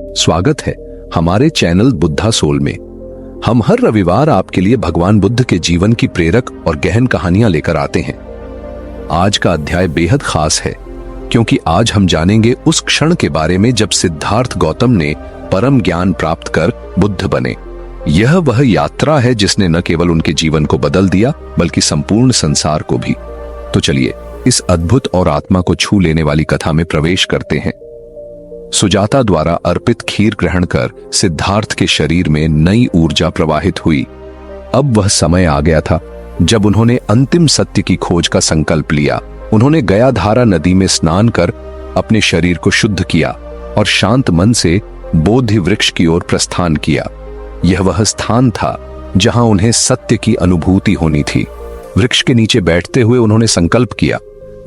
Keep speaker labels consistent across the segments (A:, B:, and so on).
A: स्वागत है हमारे चैनल बुद्धा सोल में। हम हर रविवार आपके लिए भगवान बुद्ध के जीवन की प्रेरक और गहन कहानियां लेकर आते हैं। आज का अध्याय बेहद खास है क्योंकि आज हम जानेंगे उस क्षण के बारे में जब सिद्धार्थ गौतम ने परम ज्ञान प्राप्त कर बुद्ध बने। यह वह यात्रा है जिसने न केवल उनके जीवन को बदल दिया बल्कि संपूर्ण संसार को भी। तो चलिए इस अद्भुत और आत्मा को छू लेने वाली कथा में प्रवेश करते हैं। सुजाता द्वारा अर्पित खीर ग्रहण कर सिद्धार्थ के शरीर में नई ऊर्जा प्रवाहित हुई। अब वह समय आ गया था जब उन्होंने अंतिम सत्य की खोज का संकल्प लिया। उन्होंने गयाधारा नदी में स्नान कर अपने शरीर को शुद्ध किया और शांत मन से बोधि वृक्ष की ओर प्रस्थान किया। यह वह स्थान था जहां उन्हें सत्य की अनुभूति होनी थी। वृक्ष के नीचे बैठते हुए उन्होंने संकल्प किया,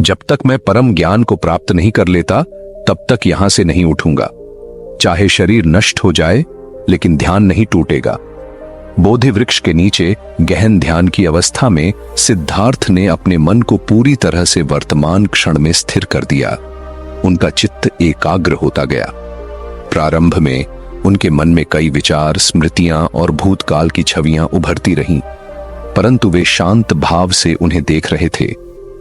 A: जब तक मैं परम ज्ञान को प्राप्त नहीं कर लेता तब तक यहां से नहीं उठूंगा। चाहे शरीर नष्ट हो जाए लेकिन ध्यान नहीं टूटेगा। बोधि वृक्ष के नीचे गहन ध्यान की अवस्था में सिद्धार्थ ने अपने मन को पूरी तरह से वर्तमान क्षण में स्थिर कर दिया। उनका चित्त एकाग्र होता गया। प्रारंभ में उनके मन में कई विचार, स्मृतियां और भूतकाल की छवियां उभरती रहीं, परंतु वे शांत भाव से उन्हें देख रहे थे,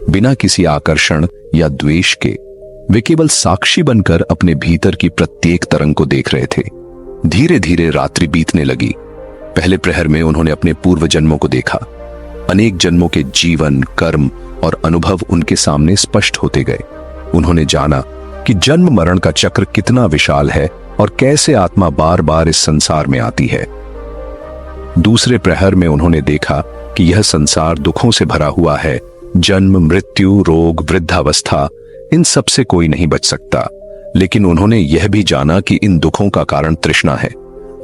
A: बिना किसी आकर्षण या द्वेष के। वे केवल साक्षी बनकर अपने भीतर की प्रत्येक तरंग को देख रहे थे। धीरे धीरे रात्रि बीतने लगी। पहले प्रहर में उन्होंने अपने पूर्व जन्मों को देखा। अनेक जन्मों के जीवन, कर्म और अनुभव उनके सामने स्पष्ट होते गए। उन्होंने जाना कि जन्म मरण का चक्र कितना विशाल है और कैसे आत्मा बार बार इस संसार में आती है। दूसरे प्रहर में उन्होंने देखा कि यह संसार दुखों से भरा हुआ है। जन्म, मृत्यु, रोग, वृद्धावस्था, इन सब से कोई नहीं बच सकता। लेकिन उन्होंने यह भी जाना कि इन दुखों का कारण तृष्णा है।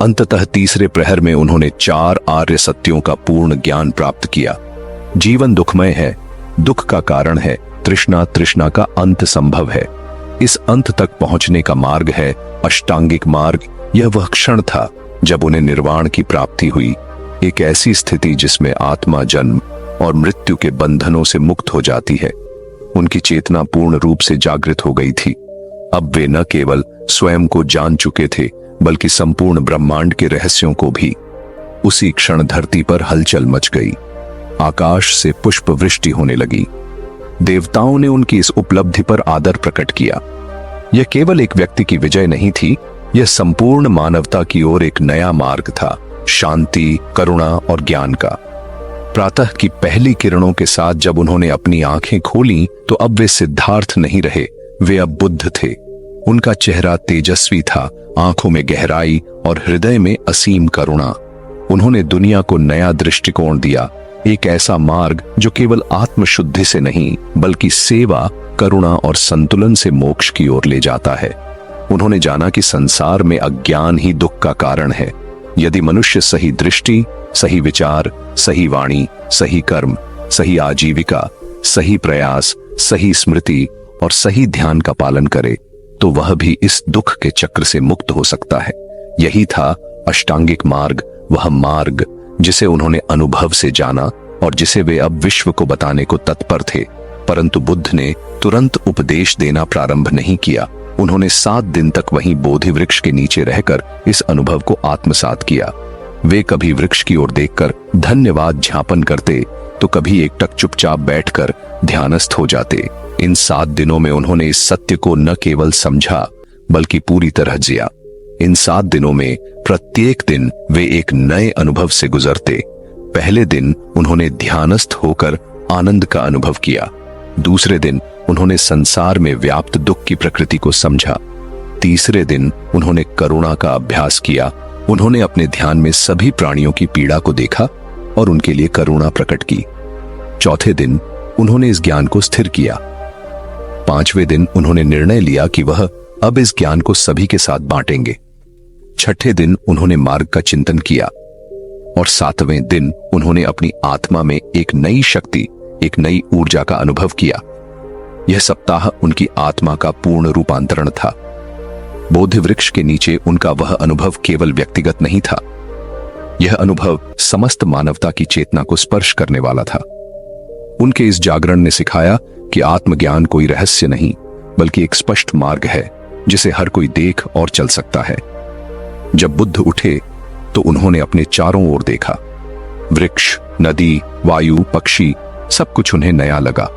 A: अंततः तीसरे प्रहर में उन्होंने 4 आर्य सत्यों का पूर्ण ज्ञान प्राप्त किया। जीवन दुखमय है, दुख का कारण है तृष्णा, तृष्णा का अंत संभव है। इस अंत तक पहुंचने का मार्ग है अष्टांगिक मार्ग। यह वह क्षण था जब उन्हें निर्वाण की प्राप्ति हुई, एक ऐसी स्थिति जिसमें आत्मा जन्म और मृत्यु के बंधनों से मुक्त हो जाती है। उनकी चेतना पूर्ण रूप से जागृत हो गई थी। अब वे न केवल स्वयं को जान चुके थे बल्कि संपूर्ण ब्रह्मांड के रहस्यों को भी। उसी क्षण धरती पर हलचल मच गई। आकाश से पुष्प वृष्टि होने लगी। देवताओं ने उनकी इस उपलब्धि पर आदर प्रकट किया। यह केवल एक व्यक्ति की विजय नहीं थी, यह संपूर्ण मानवता की ओर एक नया मार्ग था, शांति, करुणा और ज्ञान का। प्रातः की पहली किरणों के साथ जब उन्होंने अपनी आंखें खोली तो अब वे सिद्धार्थ नहीं रहे, वे अब बुद्ध थे। उनका चेहरा तेजस्वी था, आंखों में गहराई और हृदय में असीम करुणा। उन्होंने दुनिया को नया दृष्टिकोण दिया, एक ऐसा मार्ग जो केवल आत्मशुद्धि से नहीं बल्कि सेवा, करुणा और संतुलन से मोक्ष की ओर ले जाता है। उन्होंने जाना कि संसार में अज्ञान ही दुख का कारण है। यदि मनुष्य सही दृष्टि, सही विचार, सही वाणी, सही कर्म, सही आजीविका, सही प्रयास, सही स्मृति और सही ध्यान का पालन करे तो वह भी इस दुख के चक्र से मुक्त हो सकता है। यही था अष्टांगिक मार्ग, वह मार्ग जिसे उन्होंने अनुभव से जाना और जिसे वे अब विश्व को बताने को तत्पर थे। परंतु बुद्ध ने तुरंत उपदेश देना प्रारंभ नहीं किया। उन्होंने 7 दिन तक वहीं बोधि वृक्ष के नीचे रहकर इस अनुभव को आत्मसात किया। वे कभी वृक्ष की ओर देखकर धन्यवाद ज्ञापन करते तो कभी एकटक चुपचाप बैठकर ध्यानस्थ हो जाते। इन 7 दिनों में उन्होंने इस सत्य को न केवल समझा बल्कि पूरी तरह जिया। इन 7 दिनों में प्रत्येक दिन वे एक नए अनुभव से गुजरते। पहले दिन उन्होंने ध्यानस्थ होकर आनंद का अनुभव किया। दूसरे दिन उन्होंने संसार में व्याप्त दुख की प्रकृति को समझा। तीसरे दिन उन्होंने करुणा का अभ्यास किया। उन्होंने अपने ध्यान में सभी प्राणियों की पीड़ा को देखा और उनके लिए करुणा प्रकट की। चौथे दिन उन्होंने इस ज्ञान को स्थिर किया। 5वें दिन उन्होंने निर्णय लिया कि वह अब इस ज्ञान को सभी के साथ बांटेंगे। 6ठे दिन उन्होंने मार्ग का चिंतन किया और 7वें दिन उन्होंने अपनी आत्मा में एक नई शक्ति, एक नई ऊर्जा का अनुभव किया। यह सप्ताह उनकी आत्मा का पूर्ण रूपांतरण था। बोधि वृक्ष के नीचे उनका वह अनुभव केवल व्यक्तिगत नहीं था, यह अनुभव समस्त मानवता की चेतना को स्पर्श करने वाला था। उनके इस जागरण ने सिखाया कि आत्मज्ञान कोई रहस्य नहीं बल्कि एक स्पष्ट मार्ग है जिसे हर कोई देख और चल सकता है। जब बुद्ध उठे तो उन्होंने अपने चारों ओर देखा। वृक्ष, नदी, वायु, पक्षी, सब कुछ उन्हें नया लगा।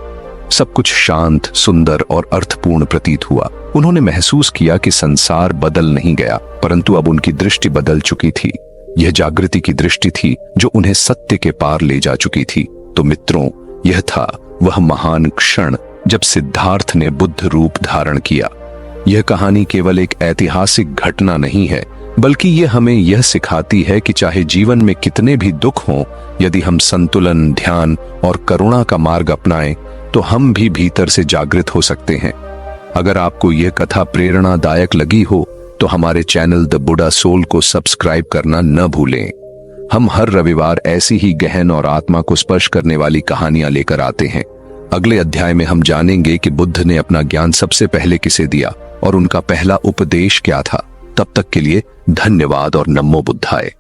A: सब कुछ शांत, सुंदर और अर्थपूर्ण प्रतीत हुआ। उन्होंने महसूस किया कि संसार बदल नहीं गया, परंतु अब उनकी दृष्टि बदल चुकी थी। यह जागृति की दृष्टि थी जो उन्हें सत्य के पार ले जा चुकी थी। तो मित्रों, यह था वह महान क्षण जब सिद्धार्थ ने बुद्ध रूप धारण किया। यह कहानी केवल एक ऐतिहासिक घटना नहीं है, बल्कि यह हमें यह सिखाती है कि चाहे जीवन में कितने भी दुख हों, यदि हम संतुलन, ध्यान और करुणा का मार्ग अपनाएं तो हम भी भीतर से जागृत हो सकते हैं। अगर आपको यह कथा प्रेरणादायक लगी हो तो हमारे चैनल द बुद्धा सोल को सब्सक्राइब करना न भूलें। हम हर रविवार ऐसी ही गहन और आत्मा को स्पर्श करने वाली कहानियां लेकर आते हैं। अगले अध्याय में हम जानेंगे कि बुद्ध ने अपना ज्ञान सबसे पहले किसे दिया और उनका पहला उपदेश क्या था। तब तक के लिए धन्यवाद और नमो बुद्धाय।